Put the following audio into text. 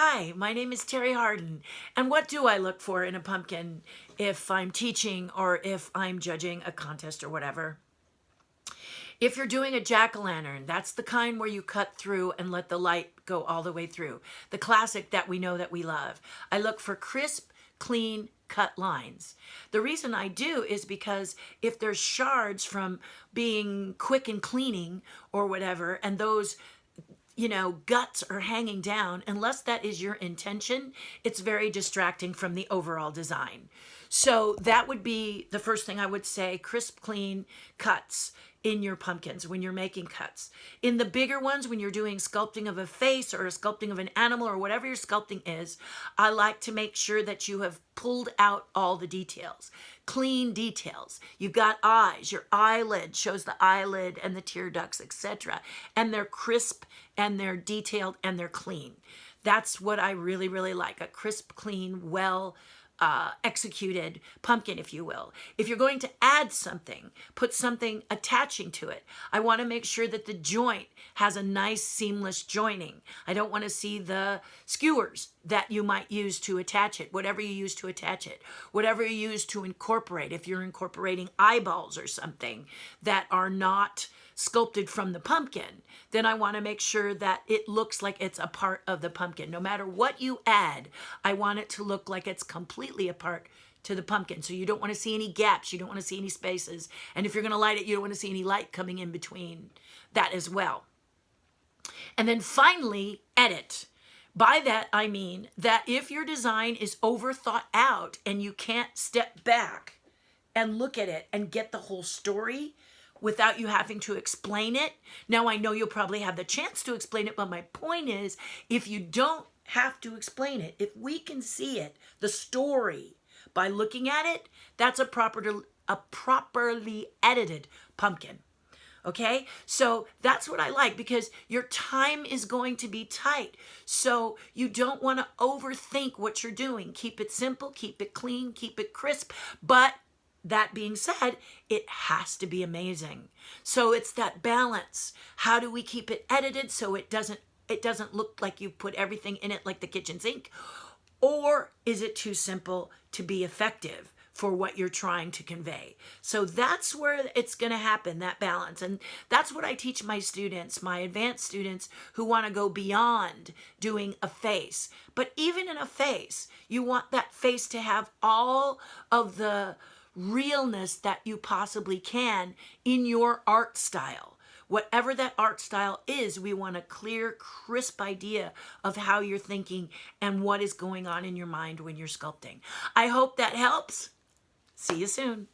Hi, my name is Terri Hardin, and what do I look for in a pumpkin if I'm teaching or if I'm judging a contest or whatever? If you're doing a jack-o'-lantern, that's the kind where you cut through and let the light go all the way through. The classic that we know that we love. I look for crisp, clean, cut lines. The reason I do is because if there's shards from being quick and cleaning or whatever, and those guts are hanging down, unless that is your intention, it's very distracting from the overall design. So that would be the first thing I would say, crisp, clean cuts in your pumpkins when you're making cuts. In the bigger ones, when you're doing sculpting of a face or a sculpting of an animal or whatever your sculpting is, I like to make sure that you have pulled out all the details. Clean details. You've got eyes. Your eyelid shows the eyelid and the tear ducts, etc. And they're crisp and they're detailed and they're clean. That's what I really, really like. A crisp, clean, well executed pumpkin, if you will. If you're going to add something, put something attaching to it, I want to make sure that the joint has a nice seamless joining. I don't want to see the skewers that you might use to attach it, whatever you use to attach it, whatever you use to incorporate. If you're incorporating eyeballs or something that are not sculpted from the pumpkin, then I want to make sure that it looks like it's a part of the pumpkin. No matter what you add, I want it to look like it's completely a part to the pumpkin. So you don't want to see any gaps. You don't want to see any spaces. And if you're going to light it, you don't want to see any light coming in between that as well. And then finally, edit. By that, I mean that if your design is over thought out and you can't step back and look at it and get the whole story without you having to explain it. Now, I know you'll probably have the chance to explain it, but my point is, if you don't have to explain it, if we can see it, the story, by looking at it, that's a properly edited pumpkin. Okay, so that's what I like, because your time is going to be tight. So you don't want to overthink what you're doing. Keep it simple, keep it clean, keep it crisp. But that being said, it has to be amazing. So it's that balance. How do we keep it edited so it doesn't look like you put everything in it like the kitchen sink? Or is it too simple to be effective for what you're trying to convey? So that's where it's going to happen, that balance. And that's what I teach my students, my advanced students who want to go beyond doing a face. But even in a face, you want that face to have all of the realness that you possibly can in your art style. Whatever that art style is, we want a clear, crisp idea of how you're thinking and what is going on in your mind when you're sculpting. I hope that helps. See you soon.